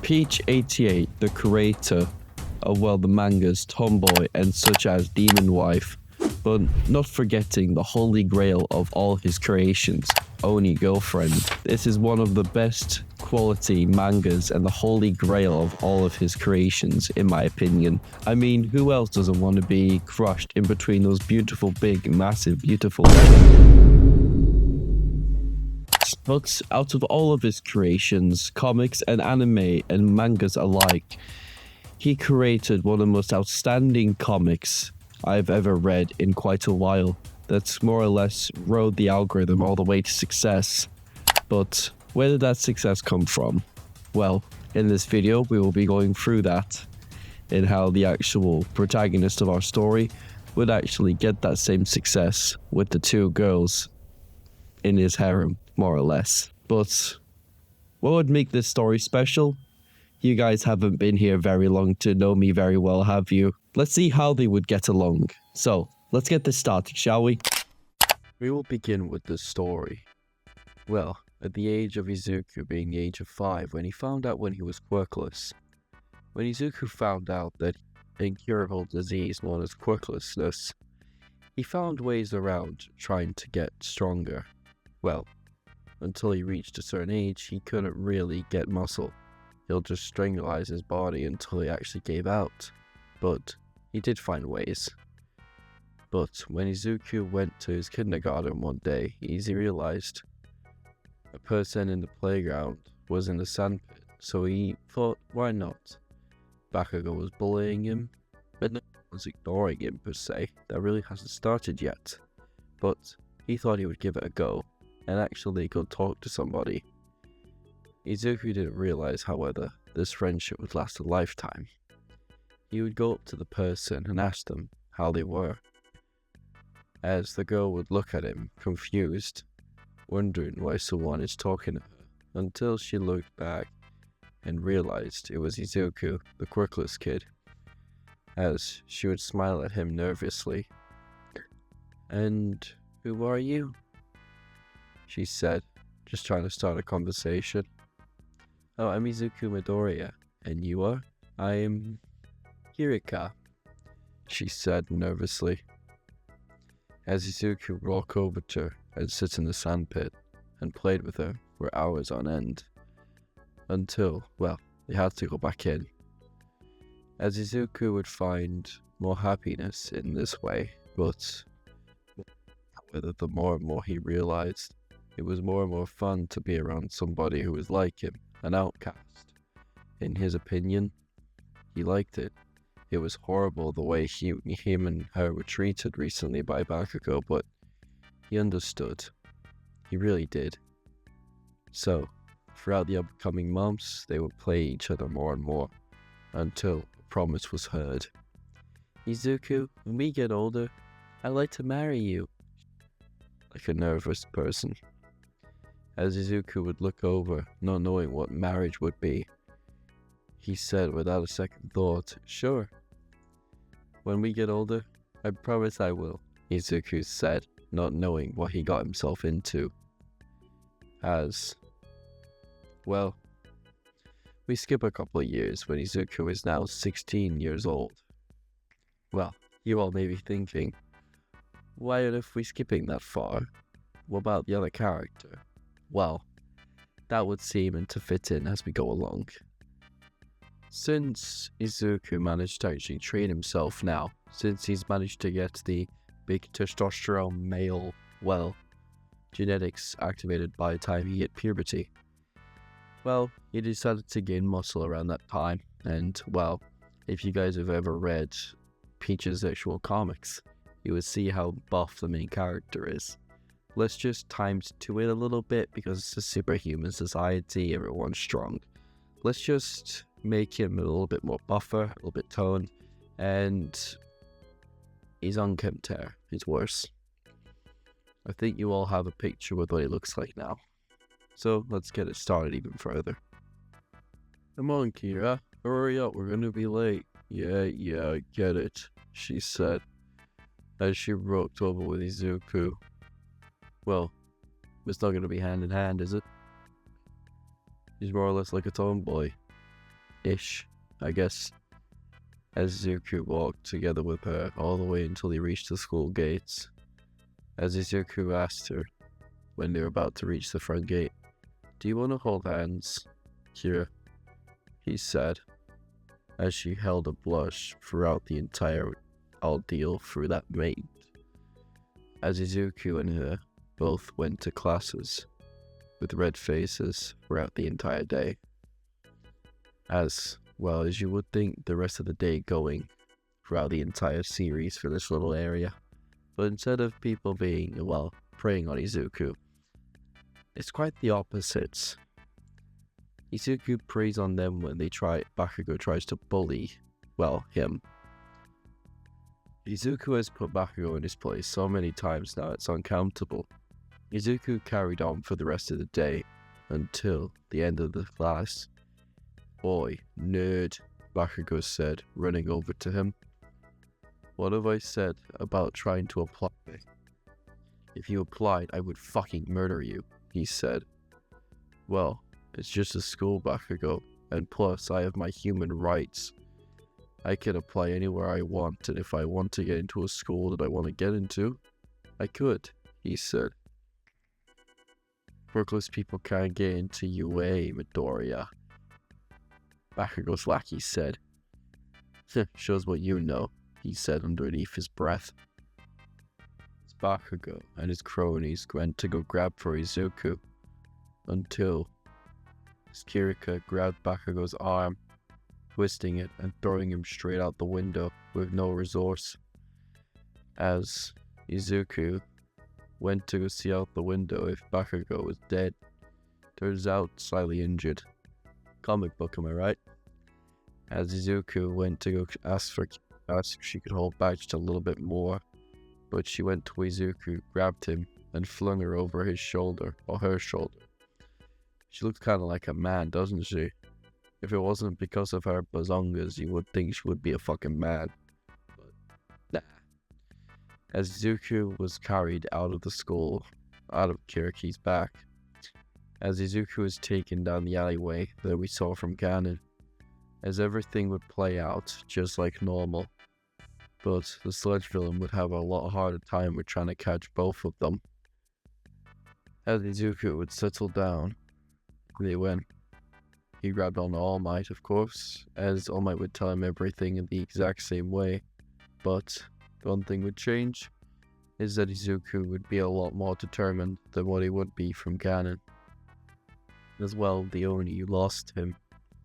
Peach 88, the creator of, well, the mangas Tomboy and such as Demon Wife, but not forgetting the holy grail of all his creations, Oni Girlfriend. This is one of the best quality mangas and the holy grail of all of his creations, in my opinion. I mean, who else doesn't want to be crushed in between those beautiful, big, massive, beautiful But out of all of his creations, comics and anime and mangas alike, he created one of the most outstanding comics I've ever read in quite a while. That's more or less rode the algorithm all the way to success. But where did that success come from? Well, in this video, we will be going through that and how the actual protagonist of our story would actually get that same success with the two girls in his harem, more or less. But what would make this story special? You guys haven't been here very long to know me very well, have you? Let's see how they would get along. So, let's get this started, shall we? We will begin with the story. Well, at the age of Izuku being the age of 5, when he found out when he was quirkless. When Izuku found out that incurable disease known as quirklessness, he found ways around trying to get stronger. Well, until he reached a certain age, he couldn't really get muscle. He'll just strangulize his body until he actually gave out. But he did find ways. But when Izuku went to his kindergarten one day, he realized a person in the playground was in the sandpit, so he thought, why not? Bakugo was bullying him, but no one was ignoring him per se. That really hasn't started yet. But he thought he would give it a go and actually go talk to somebody. Izuku didn't realize, however, this friendship would last a lifetime. He would go up to the person and ask them how they were, as the girl would look at him, confused, wondering why someone is talking to her, until she looked back and realized it was Izuku, the quirkless kid, as she would smile at him nervously. "And who are you?" she said, just trying to start a conversation. "Oh, I'm Izuku Midoriya, and you are?" "I'm Kirika," she said nervously, as Izuku would walk over to her and sit in the sandpit and played with her for hours on end, until, well, they had to go back in, as Izuku would find more happiness in this way, but whether the more and more he realized, it was more and more fun to be around somebody who was like him, an outcast. In his opinion, he liked it. It was horrible the way him and her were treated recently by Bakugo, but he understood. He really did. So, throughout the upcoming months, they would play each other more and more, until a promise was heard. "Izuku, when we get older, I'd like to marry you," like a nervous person. As Izuku would look over, not knowing what marriage would be, he said without a second thought, "Sure. When we get older, I promise I will," Izuku said, not knowing what he got himself into. As, well, we skip a couple of years when Izuku is now 16 years old. Well, you all may be thinking, why on earth are we skipping that far? What about the other character? Well, that would seem to fit in as we go along. Since Izuku managed to actually train himself now, since he's managed to get the big testosterone male, well, genetics activated by the time he hit puberty, well, he decided to gain muscle around that time, and, well, if you guys have ever read Peach's actual comics, you would see how buff the main character is. Let's just times 2 it a little bit because it's a superhuman society, everyone's strong. Let's just make him a little bit more buffer, a little bit toned, and his unkempt hair is worse. I think you all have a picture with what he looks like now. So let's get it started even further. "Come on, Kira, hurry up, we're gonna be late." Yeah, I get it," she said, as she walked over with Izuku. Well, it's not going to be hand in hand, is it? He's more or less like a tomboy. ish, I guess. As Izuku walked together with her all the way until they reached the school gates. As Izuku asked her, when they were about to reach the front gate, "Do you want to hold hands, Kira?" he said, as she held a blush throughout the entire ordeal through that mate. As Izuku and her both went to classes with red faces throughout the entire day. As well as you would think the rest of the day going throughout the entire series for this little area. But instead of people being, well, preying on Izuku, it's quite the opposite. Izuku preys on them when Bakugo tries to bully, well, him. Izuku has put Bakugo in his place so many times now it's uncountable. Izuku carried on for the rest of the day until the end of the class. "Boy, nerd," Bakugo said, running over to him. "What have I said about trying to apply? If you applied, I would fucking murder you," he said. "Well, it's just a school, Bakugo, and plus I have my human rights. I can apply anywhere I want, and if I want to get into a school that I want to get into, I could," he said. "Workless people can't get into UA, Midoriya," Bakugo's lackey said. "Shows what you know," he said underneath his breath. As Bakugo and his cronies went to go grab for Izuku, until Kirika grabbed Bakugo's arm, twisting it and throwing him straight out the window with no resource. As Izuku went to go see out the window if Bakugo was dead, turns out slightly injured. Comic book, am I right? As Izuku went to go ask if she could hold back just a little bit more, but she went to Izuku, grabbed him, and flung her over his shoulder, or her shoulder. She looked kind of like a man, doesn't she? If it wasn't because of her bazongas, you would think she would be a fucking man. But, nah. As Izuku was carried out of the school, out of Kiriki's back, as Izuku was taken down the alleyway that we saw from Ganon, as everything would play out just like normal, but the sludge villain would have a lot harder time with trying to catch both of them. As Izuku would settle down, they went. He grabbed on All Might, of course, as All Might would tell him everything in the exact same way, but one thing would change, is that Izuku would be a lot more determined than what he would be from Ganon. As well, the Oni lost him,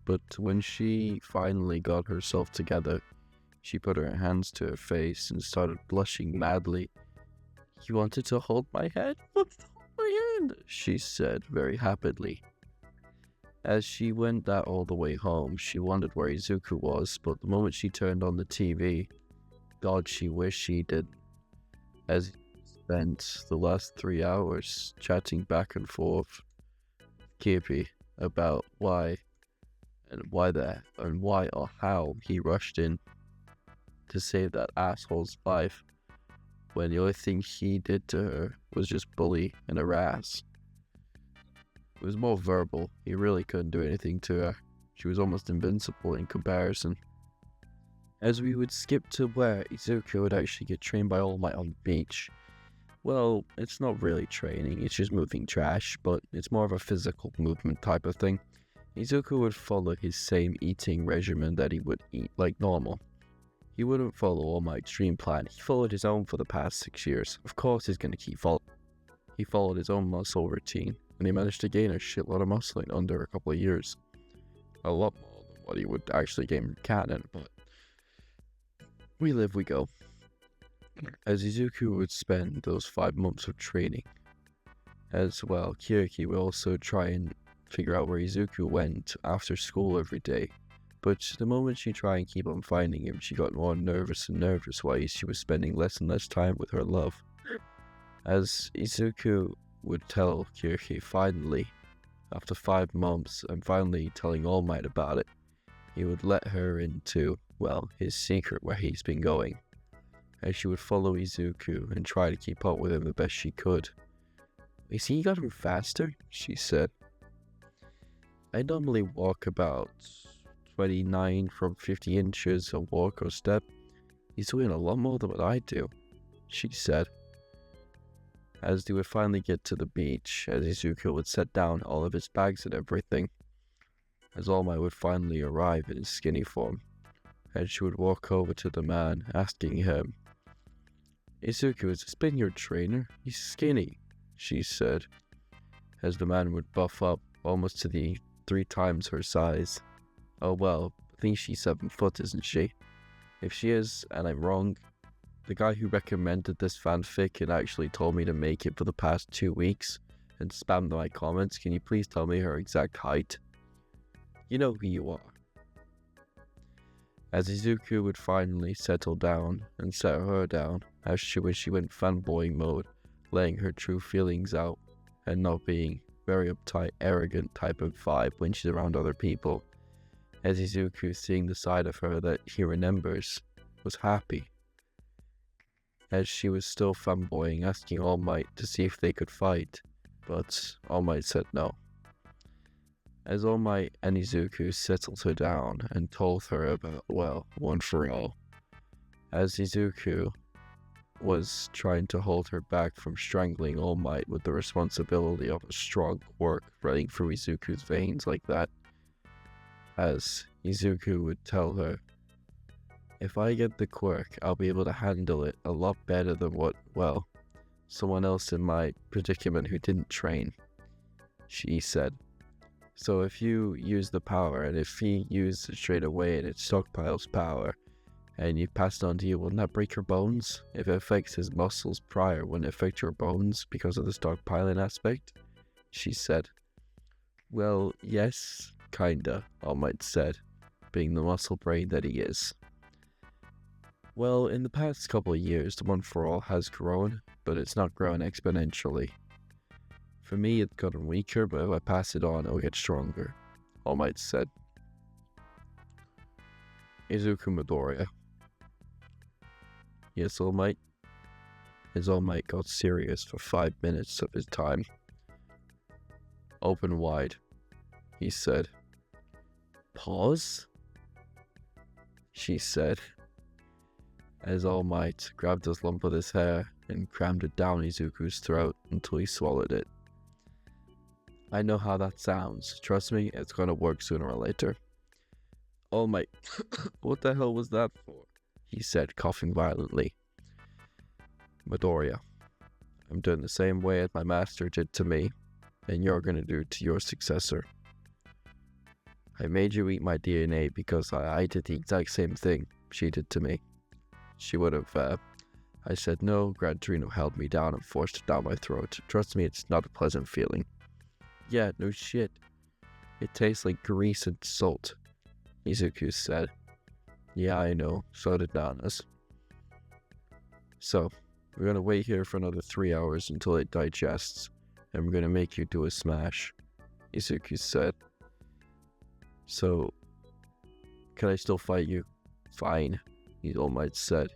but when she finally got herself together, she put her hands to her face and started blushing madly. "You wanted to hold my head? Hold my hand," she said very happily. As she went that all the way home, she wondered where Izuku was, but the moment she turned on the TV, God, she wished she did, as he spent the last 3 hours chatting back and forth with Kirby about why or how he rushed in to save that asshole's life, when the only thing he did to her was just bully and harass. It was more verbal. He really couldn't do anything to her. She was almost invincible in comparison. As we would skip to where Izuku would actually get trained by All Might on the beach. Well, it's not really training, it's just moving trash, but it's more of a physical movement type of thing. Izuku would follow his same eating regimen that he would eat like normal. He wouldn't follow All Might's dream plan. He followed his own for the past 6 years. Of course he's going to keep following. He followed his own muscle routine, and he managed to gain a shitload of muscle in under a couple of years. A lot more than what he would actually gain from Canon, but we live, we go. As Izuku would spend those 5 months of training, as well, Kiriki would also try and figure out where Izuku went after school every day. But the moment she tried and keep on finding him, she got more nervous and nervous while she was spending less and less time with her love. As Izuku would tell Kiriki finally, after 5 months, and finally telling All Might about it, he would let her into, well, his secret where he's been going. As she would follow Izuku and try to keep up with him the best she could. "Is he gotten faster?" she said. "I normally walk about 29 from 50 inches a walk or step. He's doing a lot more than what I do, she said. As they would finally get to the beach, as Izuku would set down all of his bags and everything, as All Might would finally arrive in his skinny form, and she would walk over to the man, asking him, "Izuku, has this been your trainer? He's skinny," she said, as the man would buff up almost to the 3 times her size. Oh well, I think she's 7 foot, isn't she? If she is, and I'm wrong, the guy who recommended this fanfic and actually told me to make it for the past 2 weeks and spammed my comments, can you please tell me her exact height? You know who you are. As Izuku would finally settle down and set her down, as she went fanboy mode, laying her true feelings out and not being very uptight, arrogant type of vibe when she's around other people. As Izuku, seeing the side of her that he remembers, was happy. As she was still fanboying, asking All Might to see if they could fight, but All Might said no. As All Might and Izuku settled her down and told her about, well, One for All, as Izuku was trying to hold her back from strangling All Might with the responsibility of a strong quirk running through Izuku's veins like that, as Izuku would tell her, "If I get the quirk, I'll be able to handle it a lot better than what, well, someone else in my predicament who didn't train," she said. "So if you use the power, and if he used it straight away and it stockpiles power, and you pass it on to you, wouldn't that break your bones? If it affects his muscles prior, wouldn't it affect your bones because of the stockpiling aspect?" she said. "Well, yes, kinda," All Might said, being the muscle brain that he is. "Well, in the past couple of years, the One for All has grown, but it's not grown exponentially. For me, it's gotten weaker, but if I pass it on, it'll get stronger," All Might said. Izuku Midoriya. "Yes, All Might?" As All Might got serious for 5 minutes of his time. "Open wide," he said. "Pause?" she said, as All Might grabbed his lump of his hair and crammed it down Izuku's throat until he swallowed it. "I know how that sounds. Trust me, it's gonna work sooner or later." "All Might, what the hell was that for?" he said, coughing violently. "Midoriya, I'm doing the same way as my master did to me, and you're gonna do to your successor. I made you eat my DNA because I did the exact same thing she did to me. She would have, I said no, Gran Torino held me down and forced it down my throat. Trust me, it's not a pleasant feeling." "Yeah, no shit. It tastes like grease and salt," Izuku said. "Yeah, I know, so did Nana's. So, we're gonna wait here for another 3 hours until it digests, and we're gonna make you do a smash," Izuku said. "So, can I still fight you?" "Fine," All Might said,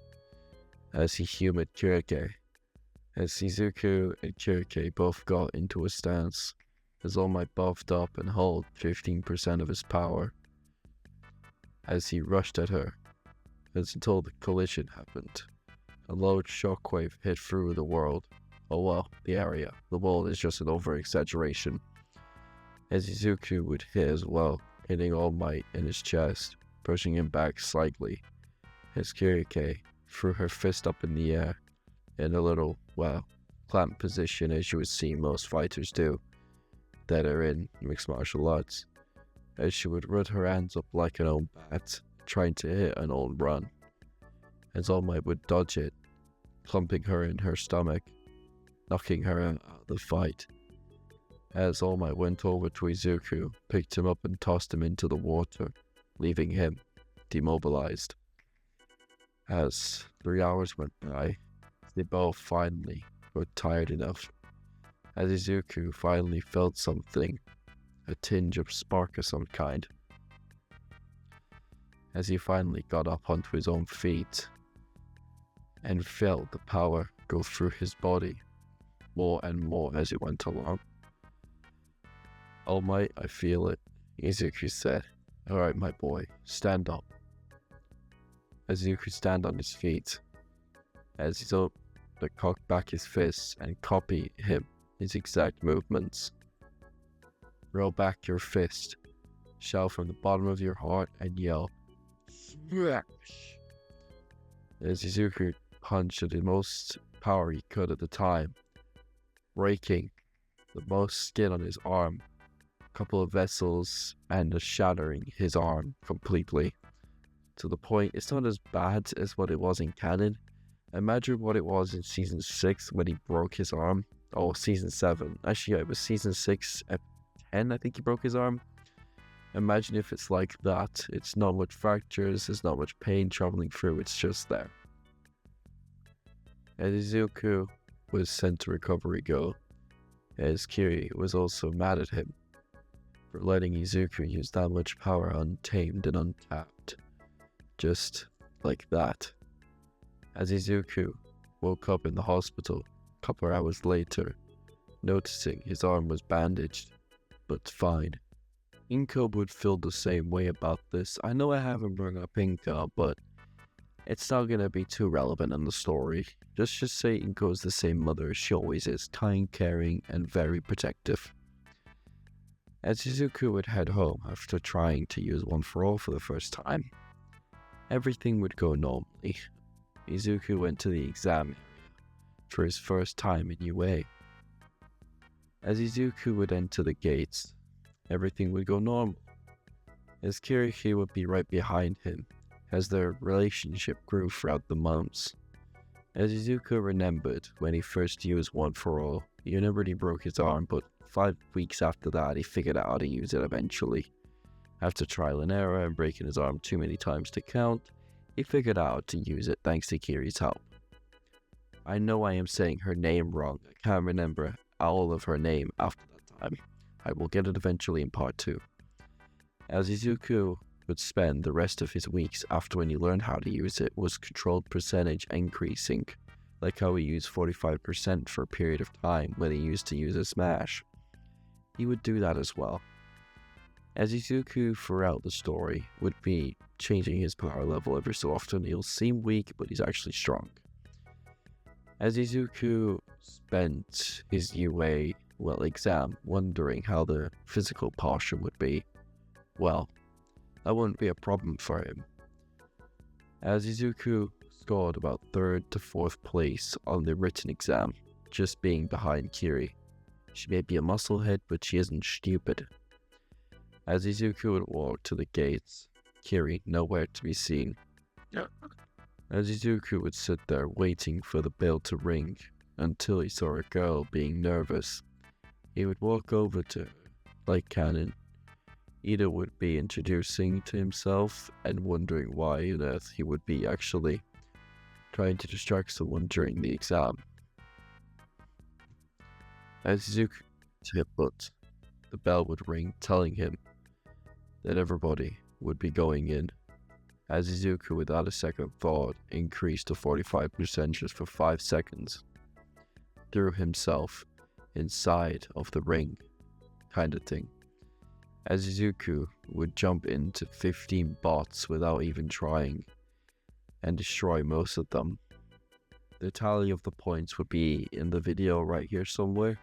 as he humoured Kirika. As Izuku and Kirika both got into a stance, as All Might buffed up and held 15% of his power, as he rushed at her, until the collision happened. A loud shockwave hit through the world. Oh well, the area. The world is just an over-exaggeration. As Izuku would hit as well, hitting All Might in his chest, pushing him back slightly, as Kirika threw her fist up in the air, in a little, well, clamp position as you would see most fighters do, that are in mixed martial arts, as she would run her hands up like an old bat, trying to hit an old run, as All Might would dodge it, clumping her in her stomach, knocking her out of the fight. As All Might went over to Izuku, picked him up and tossed him into the water, leaving him demobilized. As 3 hours went by, they both finally were tired enough, as Izuku finally felt something, a tinge of spark of some kind, as he finally got up onto his own feet and felt the power go through his body more and more as it went along. "All Might, I feel it," Izuku said, Alright, my boy, stand up. As you could stand on his feet, as he's up to cock back his fists and copy his exact movements. Roll back your fist, shout from the bottom of your heart, and yell, "Smash!" As Izuku punched at the most power he could at the time, breaking the most skin on his arm, a couple of vessels, and shattering his arm completely. To the point, it's not as bad as what it was in canon. Imagine what it was in Season 6 when he broke his arm. Oh, Season 7. Actually, yeah, it was Season 6 at 10, I think he broke his arm. Imagine if it's like that. It's not much fractures, there's not much pain traveling through, it's just there. As Izuku was sent to Recovery Go, as Kiri was also mad at him for letting Izuku use that much power untamed and untapped. Just like that. As Izuku woke up in the hospital a couple of hours later, noticing his arm was bandaged, but fine. Inko would feel the same way about this. I know I haven't brought up Inko, but it's not gonna be too relevant in the story. Just say Inko is the same mother as she always is, kind, caring, and very protective. As Izuku would head home after trying to use One for All for the first time, everything would go normally. Izuku went to the exam area for his first time in UA. As Izuku would enter the gates, everything would go normal, as Kiriki would be right behind him as their relationship grew throughout the months. As Izuku remembered when he first used One for All, he never really broke his arm, but 5 weeks after that he figured out how to use it eventually. After trial and error and breaking his arm too many times to count, he figured out to use it thanks to Kiri's help. I know I am saying her name wrong, I can't remember all of her name after that time. I will get it eventually in part 2. As Izuku would spend the rest of his weeks after when he learned how to use it was controlled percentage increasing, like how he used 45% for a period of time when he used to use a smash. He would do that as well. As Izuku throughout the story would be changing his power level every so often, he'll seem weak, but he's actually strong. As Izuku spent his UA, exam wondering how the physical portion would be, well, that wouldn't be a problem for him. As Izuku scored about 3rd to 4th place on the written exam, just being behind Kiri. She may be a musclehead, but she isn't stupid. As Izuku would walk to the gates, Kiri nowhere to be seen. As Izuku would sit there waiting for the bell to ring until he saw a girl being nervous, he would walk over to her, like canon. Ida would be introducing to himself and wondering why on earth he would be actually trying to distract someone during the exam. As Izuku hit but the bell would ring, telling him that everybody would be going in. As Izuku, without a second thought, increased to 45% just for 5 seconds, threw himself inside of the ring, kind of thing. As Izuku would jump into 15 bots without even trying, and destroy most of them. The tally of the points would be in the video right here somewhere,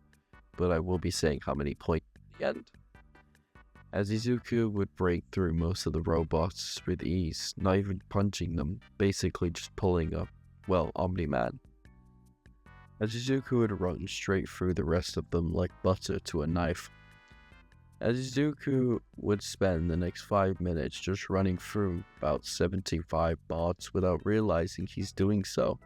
but I will be saying how many points at the end. As Izuku would break through most of the robots with ease, not even punching them, basically just pulling up, Omni-Man. As Izuku would run straight through the rest of them like butter to a knife. As Izuku would spend the next 5 minutes just running through about 75 bots without realizing he's doing so.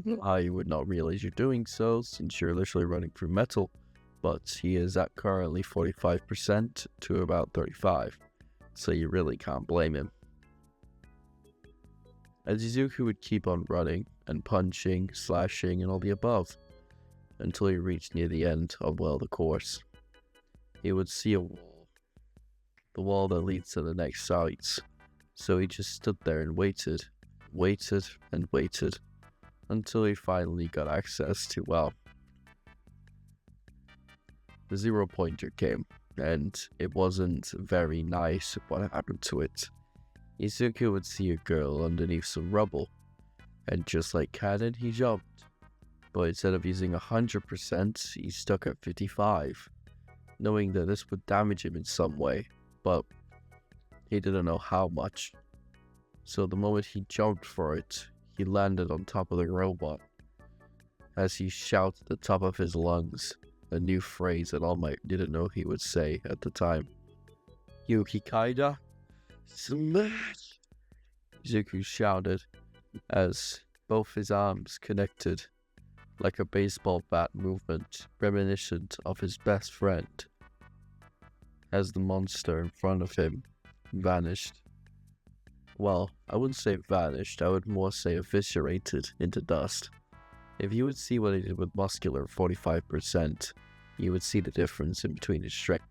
You would not realize you're doing so since you're literally running through metal, but he is at currently 45% to about 35, so you really can't blame him. As Izuku would keep on running and punching, slashing, and all the above, until he reached near the end of, the course. He would see a wall, the wall that leads to the next sites, so he just stood there and waited, and waited, until he finally got access to, the 0 pointer came. and it wasn't very nice what happened to it. Izuku would see a girl underneath some rubble, and just like Cannon, he jumped. But instead of using 100%, he stuck at 55, knowing that this would damage him in some way, but he didn't know how much. So the moment he jumped for it, he landed on top of the robot. As he shouted at the top of his lungs, a new phrase that All Might didn't know he would say at the time. Yukikaida? Smash! Izuku shouted as both his arms connected like a baseball bat movement reminiscent of his best friend, as the monster in front of him vanished. Well, I wouldn't say vanished, I would more say eviscerated into dust. If you would see what he did with muscular 45%, you would see the difference in between his strength.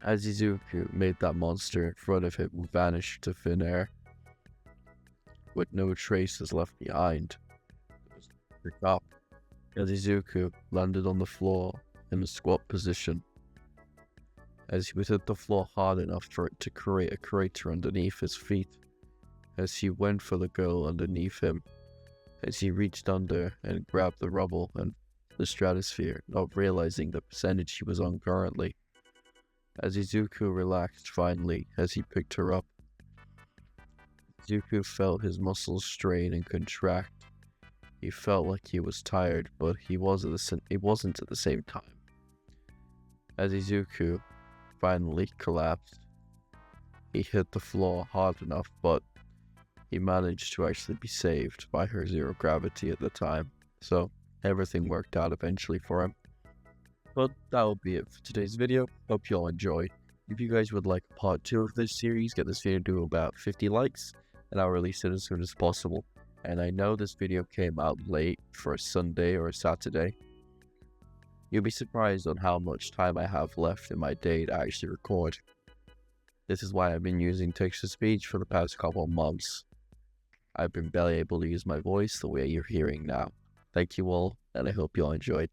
As Izuku made that monster in front of him vanish to thin air, with no traces left behind, up as Izuku landed on the floor in a squat position, as he would hit the floor hard enough for it to create a crater underneath his feet, as he went for the girl underneath him, as he reached under and grabbed the rubble and the stratosphere, not realizing the percentage he was on currently. As Izuku relaxed finally as he picked her up, Izuku felt his muscles strain and contract. He felt like he was tired, but it wasn't at the same time. As Izuku finally collapsed, he hit the floor hard enough, but he managed to actually be saved by her zero gravity at the time, so everything worked out eventually for him. But that will be it for today's video. Hope you all enjoyed. If you guys would like part 2 of this series, get this video to about 50 likes, and I'll release it as soon as possible. And I know this video came out late for a Sunday or a Saturday. You'll be surprised on how much time I have left in my day to actually record. This is why I've been using text-to-speech for the past couple of months. I've been barely able to use my voice the way you're hearing now. Thank you all, and I hope you all enjoyed.